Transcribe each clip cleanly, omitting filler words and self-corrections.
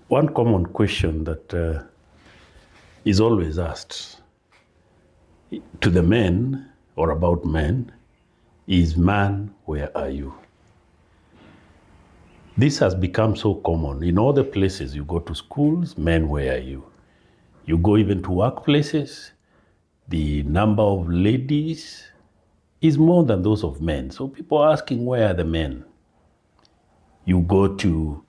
One common question that is always asked to the men or about men is, man, where are you? This has become so common. In all the places you go to schools, men, where are you? You go even to workplaces, the number of ladies is more than those of men. So people are asking, where are the men? You go to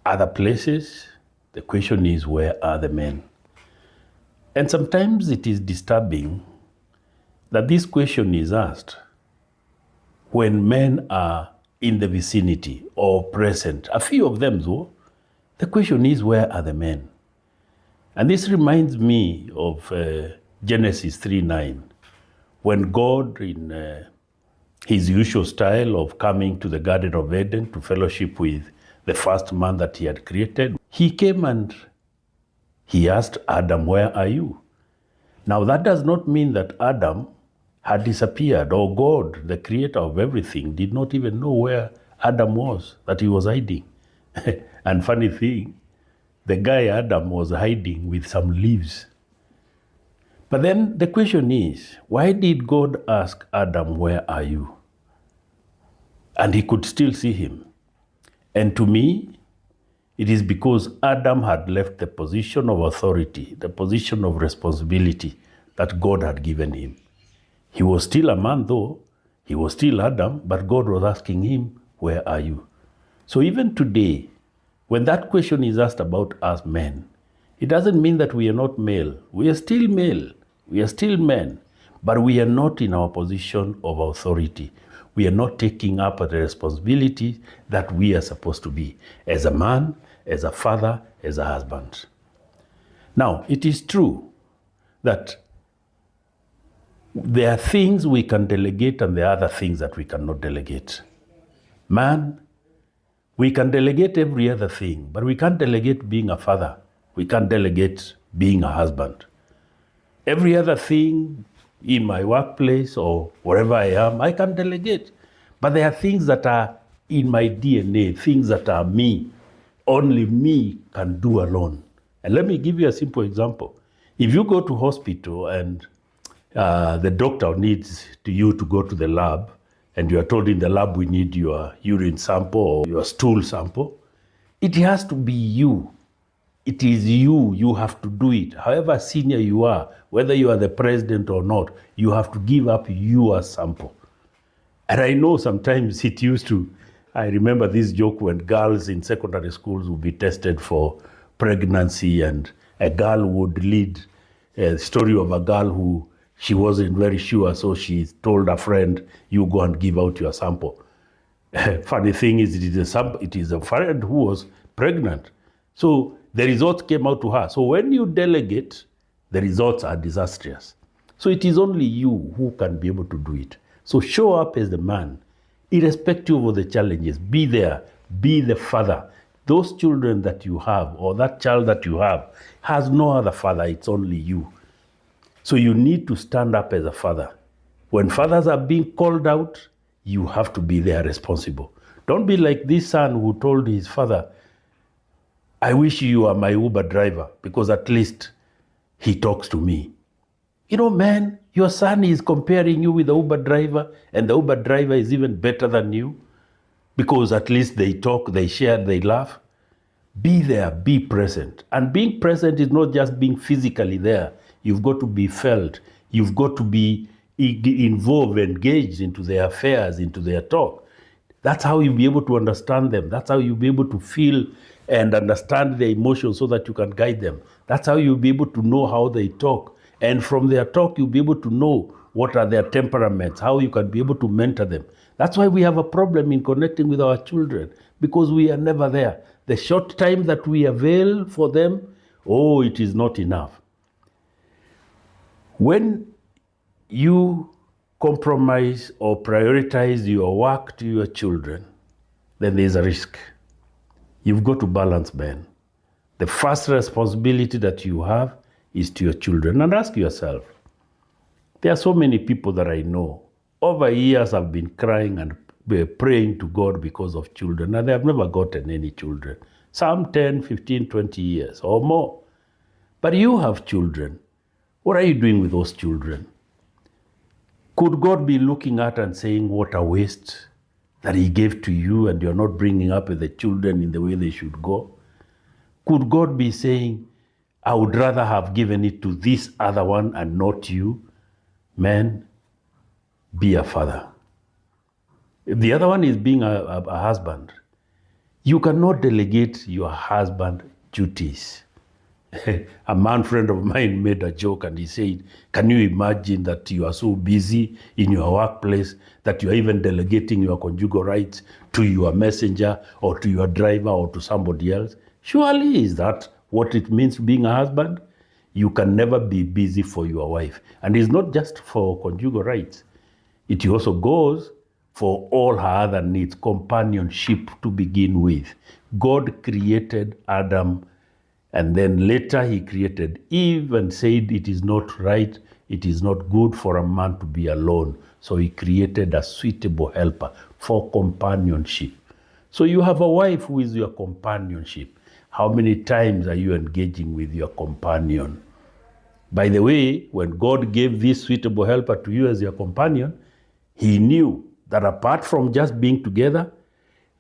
other places, the question is, where are the men? And sometimes it is disturbing that this question is asked when men are in the vicinity or present. A few of them, though, the question is, where are the men? And this reminds me of Genesis 3:9, when God, in his usual style of coming to the Garden of Eden to fellowship with the first man that he had created, he came and he asked Adam, where are you? Now that does not mean that Adam had disappeared, or God, the creator of everything, did not even know where Adam was, that he was hiding. And funny thing, the guy Adam was hiding with some leaves. But then the question is, why did God ask Adam, where are you? And he could still see him. And to me, it is because Adam had left the position of authority, the position of responsibility that God had given him. He was still a man, though. He was still Adam, but God was asking him, where are you? So even today, when that question is asked about us men, it doesn't mean that we are not male. We are still male. We are still men. But we are not in our position of authority. We are not taking up the responsibility that we are supposed to be as a man, as a father, as a husband. Now, it is true that there are things we can delegate and there are other things that we cannot delegate. Man, we can delegate every other thing, but we can't delegate being a father. We can't delegate being a husband. Every other thing in my workplace or wherever I am, I can delegate. But there are things that are in my DNA, things that are me. Only me can do alone. And let me give you a simple example. If you go to hospital and the doctor needs you to go to the lab, and you are told in the lab we need your urine sample or your stool sample, it has to be you. It is you. You have to do it. However senior you are, whether you are the president or not, you have to give up your sample. And I know sometimes it used to, I remember this joke when girls in secondary schools would be tested for pregnancy, and a girl would lead a story of a girl who she wasn't very sure, so she told a friend, you go and give out your sample. Funny thing is, it is a friend who was pregnant. So the results came out to her. So when you delegate, the results are disastrous. So it is only you who can be able to do it. So show up as the man, irrespective of the challenges. Be there, be the father. Those children that you have, or that child that you have, has no other father, it's only you. So you need to stand up as a father. When fathers are being called out, you have to be there responsible. Don't be like this son who told his father, I wish you were my Uber driver because at least he talks to me. You know, man, your son is comparing you with the Uber driver, and the Uber driver is even better than you because at least they talk, they share, they laugh. Be there, be present. And being present is not just being physically there. You've got to be felt. You've got to be involved, engaged into their affairs, into their talk. That's how you'll be able to understand them. That's how you'll be able to feel and understand their emotions so that you can guide them. That's how you'll be able to know how they talk. And from their talk, you'll be able to know what are their temperaments, how you can be able to mentor them. That's why we have a problem in connecting with our children, because we are never there. The short time that we avail for them, it is not enough. When you compromise or prioritize your work to your children, then there's a risk. You've got to balance, man. The first responsibility that you have is to your children. And ask yourself, there are so many people that I know over years have been crying and praying to God because of children, and they have never gotten any children. Some 10, 15, 20 years or more. But you have children. What are you doing with those children? Could God be looking at and saying, what a waste that he gave to you and you're not bringing up the children in the way they should go? Could God be saying, I would rather have given it to this other one and not you? Man, be a father. The other one is being a husband. You cannot delegate your husband duties. A man friend of mine made a joke and he said, can you imagine that you are so busy in your workplace that you are even delegating your conjugal rights to your messenger or to your driver or to somebody else? Surely is that what it means being a husband? You can never be busy for your wife. And it's not just for conjugal rights. It also goes for all her other needs, companionship to begin with. God created Adam, and then later he created Eve and said it is not right, it is not good for a man to be alone. So he created a suitable helper for companionship. So you have a wife who is your companionship. How many times are you engaging with your companion? By the way, when God gave this suitable helper to you as your companion, he knew that apart from just being together,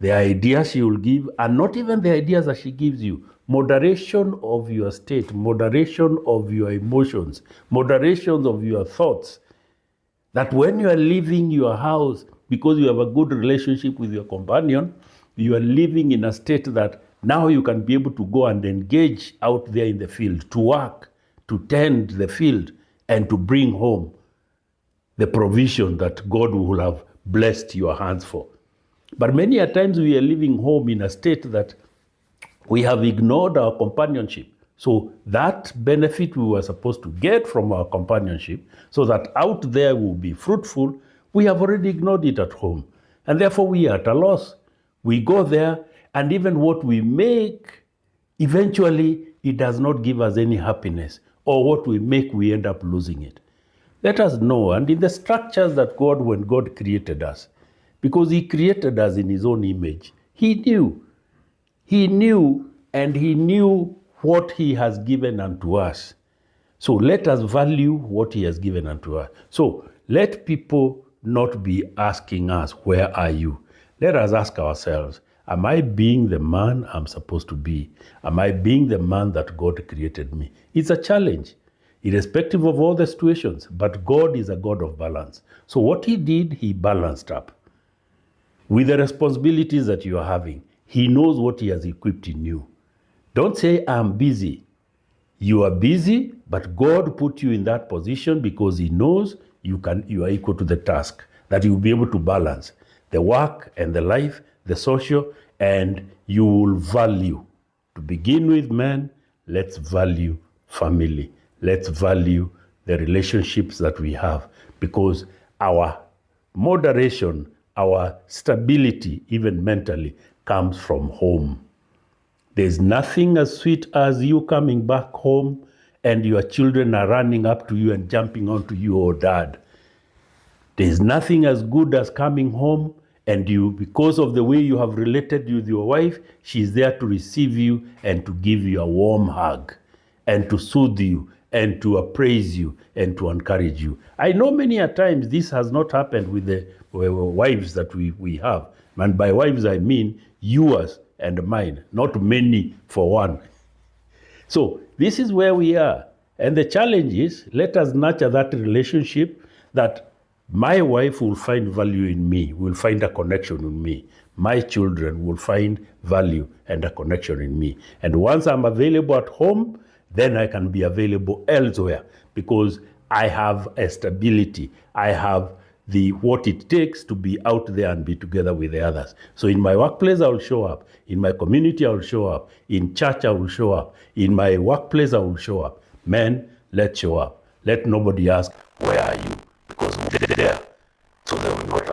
the ideas she will give are not even the ideas that she gives you. Moderation of your state, moderation of your emotions, moderation of your thoughts. That when you are leaving your house, because you have a good relationship with your companion, you are living in a state that now you can be able to go and engage out there in the field, to work, to tend the field, and to bring home the provision that God will have blessed your hands for. But many a times we are living home in a state that we have ignored our companionship. So that benefit we were supposed to get from our companionship, so that out there will be fruitful, we have already ignored it at home. And therefore we are at a loss. We go there, and even what we make, eventually it does not give us any happiness. Or what we make, we end up losing it. Let us know, and in the structures that God, when God created us, because he created us in his own image, he knew, and he knew what he has given unto us. So let us value what he has given unto us. So let people not be asking us, where are you? Let us ask ourselves, am I being the man I'm supposed to be? Am I being the man that God created me? It's a challenge, irrespective of all the situations, but God is a God of balance. So what he did, he balanced up. With the responsibilities that you are having, he knows what he has equipped in you. Don't say, I'm busy. You are busy, but God put you in that position because he knows you are equal to the task, that you'll be able to balance the work and the life, the social, and you will value. To begin with, man, let's value family. Let's value the relationships that we have, because our moderation, our stability, even mentally, comes from home. There's nothing as sweet as you coming back home and your children are running up to you and jumping onto you, oh dad. There's nothing as good as coming home and you, because of the way you have related with your wife, she's there to receive you and to give you a warm hug and to soothe you and to appraise you and to encourage you. I know many a times this has not happened with the wives that we have. And by wives, I mean yours and mine, not many for one. So this is where we are. And the challenge is, let us nurture that relationship that my wife will find value in me, will find a connection in me. My children will find value and a connection in me. And once I'm available at home, then I can be available elsewhere because I have a stability. I have what it takes to be out there and be together with the others. So in my workplace, I will show up. In my community, I will show up. In church, I will show up. In my workplace, I will show up. Men, let's show up. Let nobody ask, where are you? Because we're there. So they will not